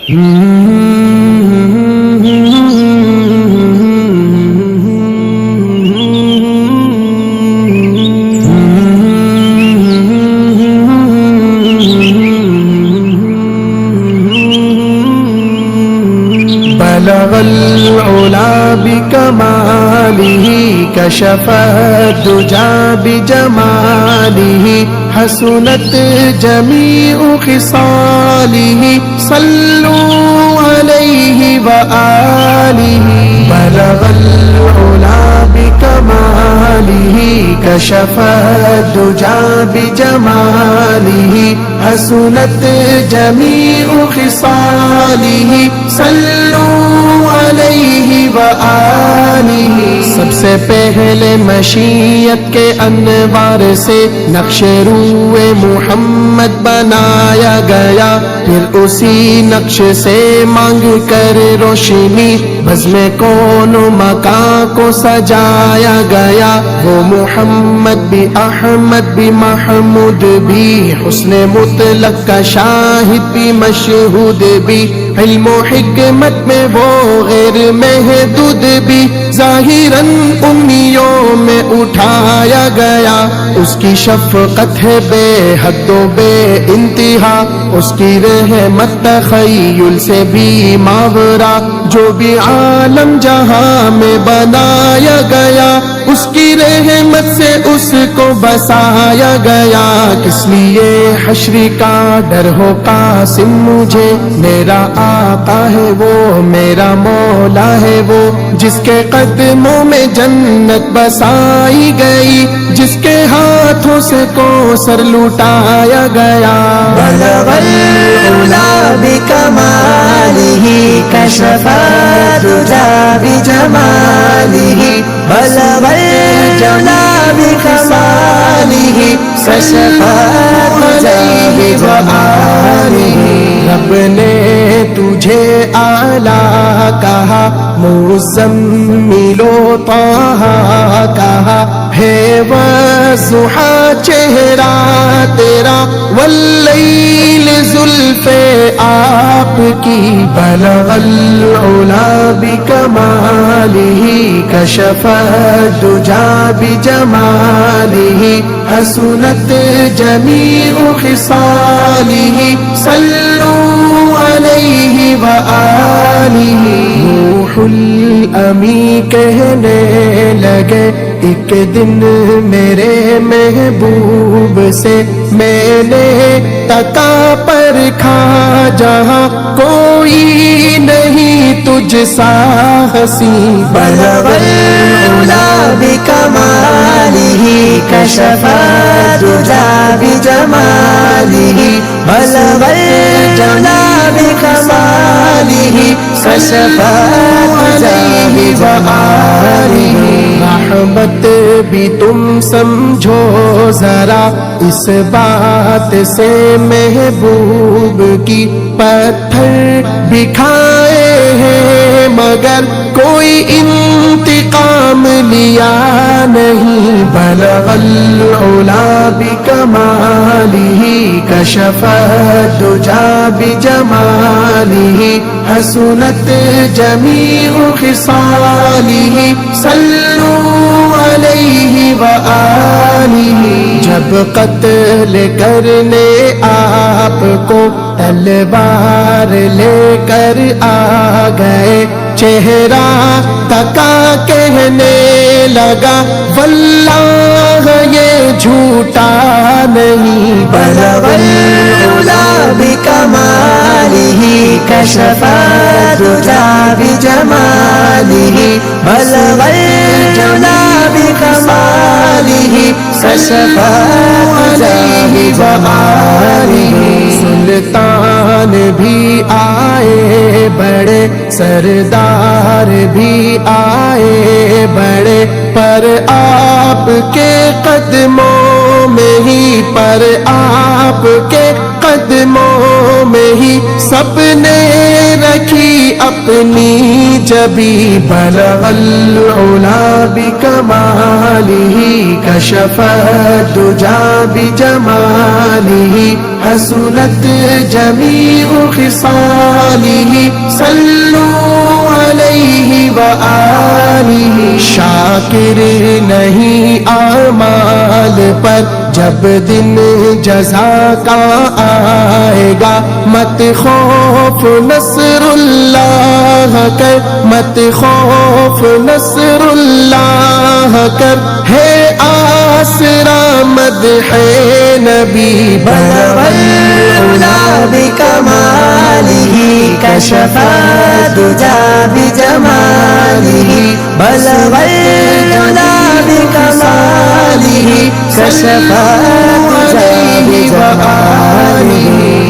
بلغ العلا بكماله كشف الدجى بجماله حسنت جميع خصاله صلوا عليه وآله بلغ العلا بكماله كشف الدجى بجماله حسنت جميع خصاله صلوا علیہ وآلہ. سب سے پہلے مشیت کے انوار سے نقش روئے محمد بنایا گیا، پھر اسی نقش سے مانگ کر روشنی بزم کون و مکان کو سجایا گیا. وہ محمد بھی احمد بھی محمود بھی حسن مطلق کا شاہد بھی مشہود بھی، علم و حکمت میں وہ غیر محدود بھی، ظاہراً امیوں میں اٹھایا گیا. اس کی شفقت ہے بے حد و بے انتہا، اس کی رحمت تخیل سے بھی ماورا. جو بھی عالم جہاں میں بنایا گیا، اس کی رحمت سے اس کو بسایا گیا. کس لیے حشر کا ڈر ہو قاسم مجھے، میرا آقا ہے وہ میرا مولا ہے وہ، جس کے قدموں میں جنت بسائی گئی، جس کے ہاتھوں سے کوثر لٹایا گیا. بلغ العلا بکمالہ کشف الدجى بجمالہ بلغ العلا بکمالہ کشف الدجى بجمالہ. رب نے تجھے اعلیٰ کہا، مزمل و طہ کہا، ہے والضحیٰ چہرہ تیرا، واللیل زلف آپ کی. بلغ العلا بکمالہ کشف الدجى بجمالہ حسنت جمیع خصالہ صلوا علیہ وآلہ. روح الامی کہنے لگے ایک دن میرے محبوب سے، میں نے تکا پر کھا جہاں کوئی نہیں تجھ سا ہنسی. بلغ العلا بکمالہ کشف الدجى بجمالہ بلغ العلا بکمالہ کشف الدجى بجمالہ. رحمت بھی تم سمجھو ذرا اس بات سے محبوب کی، پتھر بھی کھائے ہیں مگر کوئی انتقام لیا نہیں. بلغ العلا بکمالہ کشف الدجى بجمالہ حسنت جمیع خصالہ صلوا علیہ وآلہ. جب قتل کرنے آپ کو تلوار لے کر آ گئے، چہرہ تکا کہنے لگا واللہ یہ جھوٹا نہیں. بلغ العلا بکمالہ کشف الدجى بجمالہ بلغ العلا بکمالہ کشف الدجى بجمالہ. سلطان بھی آئے بڑے، سردار بھی آئے بڑے، پر آپ کے قدموں میں ہی، پر آپ کے قدموں میں ہی سب نے رکھی اپنی جبی بلغ العلا بکمالہ کشف الدجى بجمالہ حسنت جمیع خصالہ صلوا علیہ وآلہ شاکر نہیں اعمال پر جب دن جزا کا آئے گا مت خوف نصر اللہ کر مت خوف نصر اللہ کر ہے آسرا مدح نبی بلغ العلا بکمالہ کشف الدجى بجمالہ بلغ العلا بکمالہ کشف الدجى بجمالہ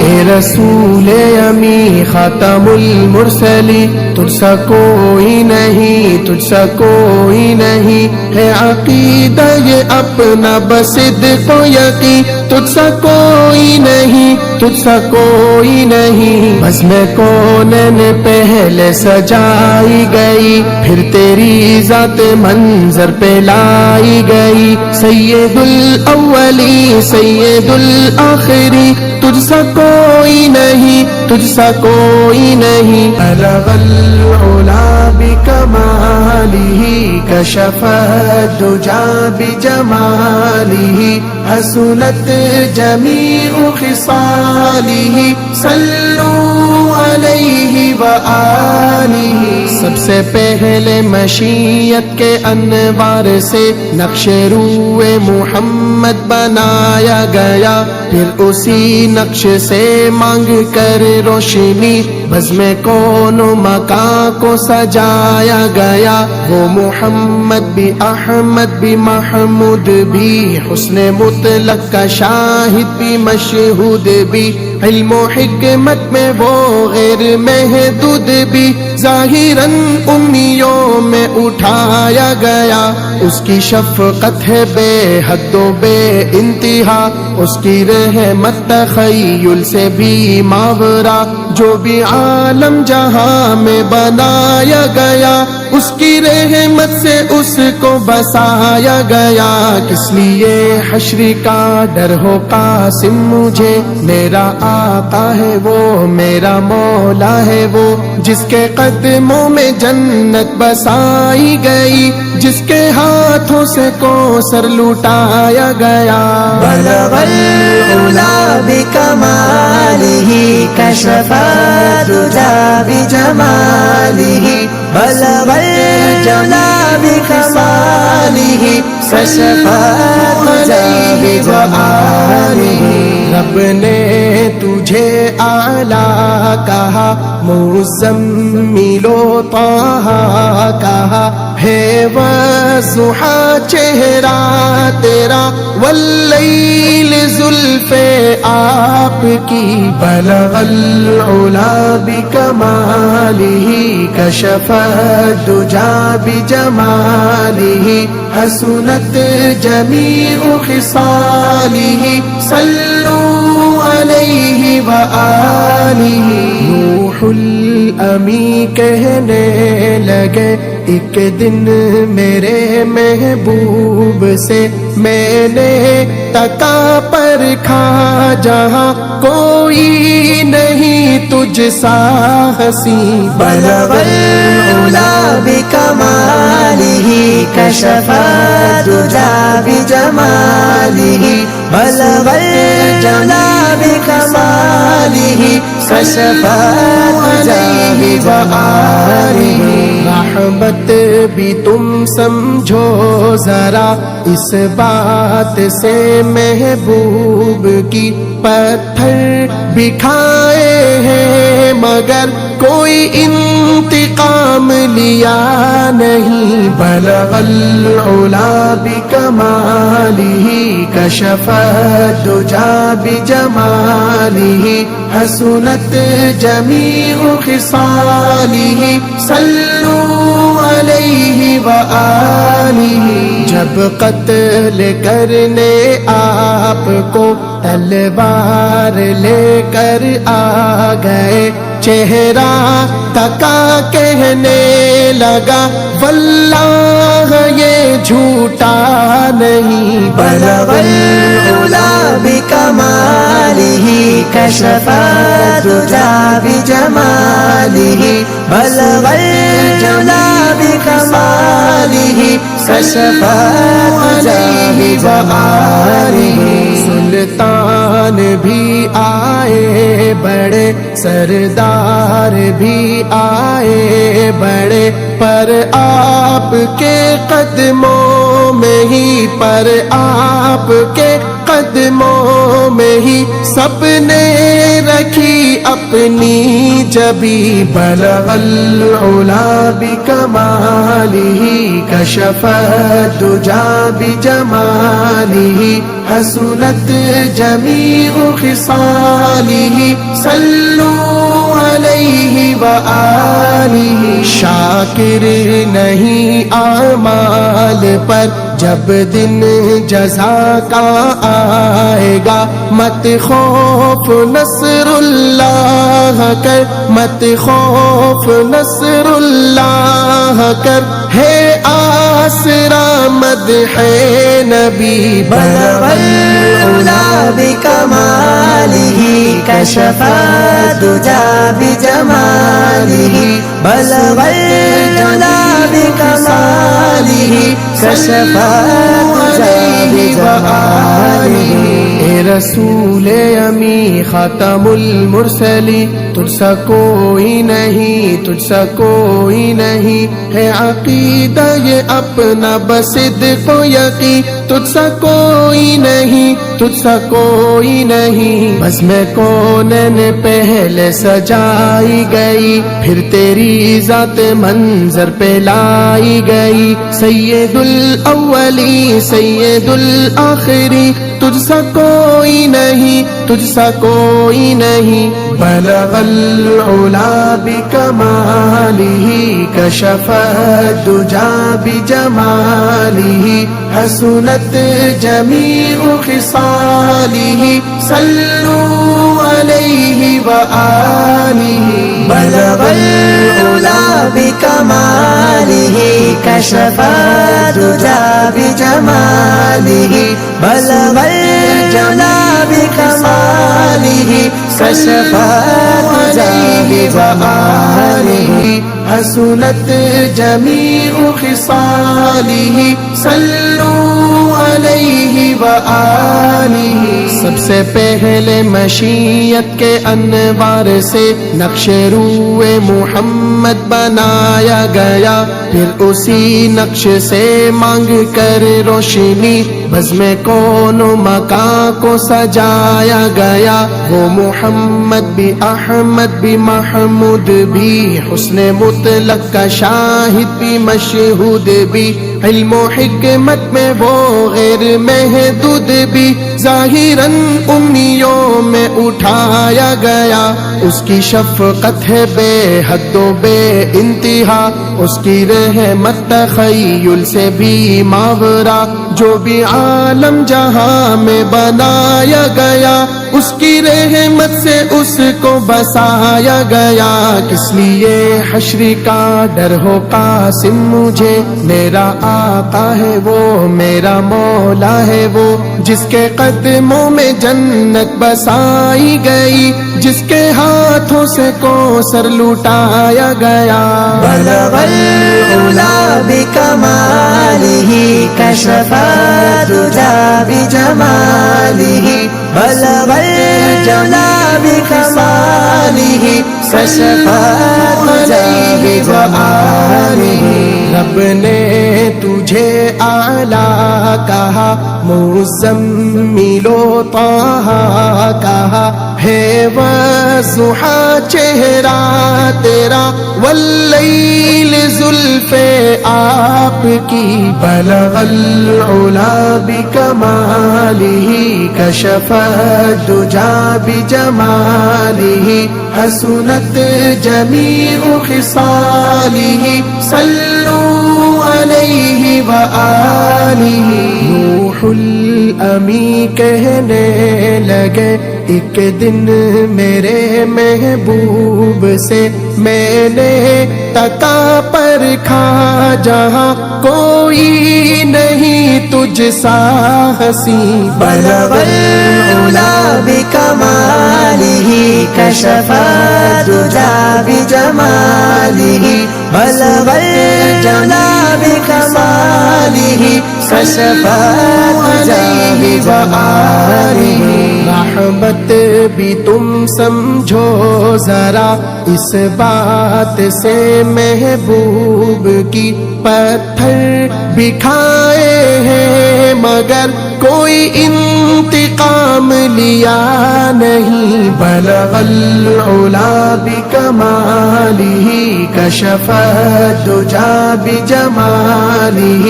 اے رسول امی خاتم المرسلی تجھ سا کوئی نہیں تجھ سا کوئی نہیں ہے عقیدہ یہ اپنا بصدق و یقین تجھ سا کوئی نہیں تجھ سا کوئی نہیں بس میں کونین پہلے سجائی گئی پھر تیری ذات منظر پہ لائی گئی سید الاولی سید الآخری تجھ سا کوئی نہیں تجھ سا کوئی نہیں بلغ العلا بکمالہ کشف الدجى بجمالہ حسنت جمیع خصالہ صلوا علیہ وآلہ سب سے پہلے مشیت کے انوار سے نقش روئے محمد بنایا گیا پھر اسی نقش سے مانگ کر روشنی بزم کون و مکان کو سجایا گیا وہ محمد بھی احمد بھی محمود بھی حسن مطلق کا شاہد بھی مشہود بھی علم و حکمت میں وہ غیر محدود بھی ظاہراً امیوں میں اٹھایا گیا اس کی شفقت ہے بے حد و بے انتہا اس کی رحمت تخیل سے بھی ماورا جو بھی عالم جہاں میں بنایا گیا اس کی رحمت سے اس کو بسایا گیا کس لیے حشر کا ڈر ہو قاسم مجھے میرا آقا ہے وہ میرا مولا ہے وہ جس کے قدموں میں جنت بسائی گئی جس کے ہاتھوں سے کوثر لوٹایا گیا بلغ العلا بکمالہ کشف الدجى بجمالہ بلغ العلا بکمالہ کشف الدجى بجمالہ رب نے تجھے اعلیٰ کہا مزمل و طہ کہا ہے والضحیٰ چہرہ تیرا واللیل زلف آپ کی بلغ العلا بکمالہ کشف الدجى بجمالہ حسنت جمیع خصالہ صلوا علیہ وآلہ روح الامی کہنے لگے ایک دن میرے محبوب سے میں نے تکا پر کھا جہاں کوئی نہیں تجھ سا ہنسی بلغ العلا بکمالہ کشف الدجى بجمالہ بلغ العلا بکمالہ کشف الدجى بجمالہ رحمت بھی تم سمجھو ذرا اس بات سے محبوب کی پتھر بھی کھائے ہیں مگر کوئی انتقام لیا نہیں بلغ العلا بکمالہ کشف الدجى بجمالہ حسنت جمیع خصالہ صلوا علیہ وآلہ جب قتل کرنے آپ کو تلوار لے کر آ گئے، چہرہ تکا کہنے لگا واللہ یہ جھوٹا نہیں، بلغ العلا بکمالہ کشف الدجى بجمالہ، بلغ العلا بکمالہ کشف الدجى بجمالہ۔ سلطان بھی آئے بڑے، سردار بھی آئے بڑے، پر آپ کے قدموں میں ہی، پر آپ کے قدموں میں ہی سب نے رکھی اپنی جبی، بلغ العلا بکمالہ کشف الدجى بجمالہ، حسنت جمیع خصالہ صلوا علیہ وآلہ۔ شاکر نہیں اعمال پر جب دن جزا کا آئے گا، مت خوف نصر اللہ کر، مت خوف نصر اللہ کر، ہے آسرا مدح نبی، بلغ العلا بکمالہ کشف الدجى بجمالہ، بلغ العلا بکمالہ کشف الدجى بجمالہ۔ اے رسول امی خاتم المرسلی، تجھ سا کوئی نہیں، تجھ سا کوئی نہیں، ہے عقیدہ یہ اپنا بصدق و یقین، تجھ سا کوئی نہیں، تجھ سا کوئی نہیں، بس میں کونین پہلے سجائی گئی، پھر تیری ذات منظر پہ لائی گئی، سید الاولی سید الآخری، تجھ سا کوئی نہیں، تجھ سا کوئی نہیں، بلغ العلا بکمالہ کشف الدجى بجمالہ، حسنت جمیع خصالہ صلوا علیہ وآلہ۔ بلغ العلا بکمالہ کشف الدجى بجمالہ، بلغ العلا بکمالہ کشف الدجى بجمالہ، حسنت جمیع خصالہ صلوا علیہ وآلہ۔ سب سے پہلے مشیت کے انوار سے نقش روئے محمد بنایا گیا، پھر اسی نقش سے مانگ کر روشنی بزم کون و مکان کو سجایا گیا، وہ محمد بھی احمد بھی محمود بھی، حسن مطلق کا شاہد بھی مشہود بھی، علم و حکمت میں وہ غیر محدود بھی، ظاہراً امیوں میں اٹھایا گیا، اس کی شفقت ہے بے حد و بے انتہا، اس کی رحمت تخیل سے بھی ماورا، جو بھی عالم جہاں میں بنایا گیا، اس کی رحمت سے اس کو بسایا گیا، کس لیے حشر کا ڈر ہو قاسم مجھے، میرا آقا ہے وہ میرا مولا ہے وہ، جس کے قدموں میں جنت بسائی گئی، جس کے ہاتھوں سے کوثر لٹایا گیا، بلغ العلا بکمالہ کشف الدجى بجمالہ، بلغ العلا بکمالہ کشف الدجى بجمالہ۔ رب نے تجھے اعلیٰ کہا، مزمل و طٰہٰ کہا، ہے والضحیٰ چہرہ تیرا، واللیل زلف آپ کی، بلغ العلا بکمالہ کشف الدجى بجمالہ، حسنت جمیع خصالہ صلوا علیہ وآلہ۔ نوح الامی کہنے لگے ایک دن میرے محبوب سے میں نے تکا پر کھا جہاں کوئی نہیں تجھ سا ہنسی۔ بلغ العلا بکمالہ کشف الدجى بجمالہ بلغ العلا بکمالہ کشف الدجى بجمالہ۔ رحمت بھی تم سمجھو ذرا اس بات سے محبوب کی، پتھر بھی کھائے ہیں مگر کوئی انتقام لیا نہیں۔ بلغ العلا بکمالہ کشف الدجى بجمالہ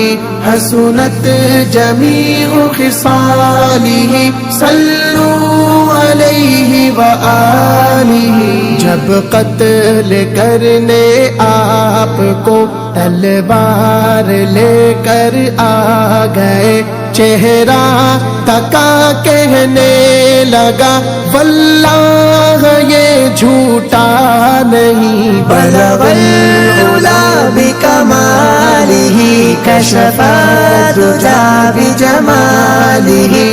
حسنت جمیع خصالہ صلوا علیہ وآلہ۔ جب قتل کرنے آپ کو تلوار لے کر آ گئے، چہرہ تکا کہنے لگا واللہ یہ جھوٹا نہیں۔ بلغ العلا بکمالہ کشف الدجى بجمالہ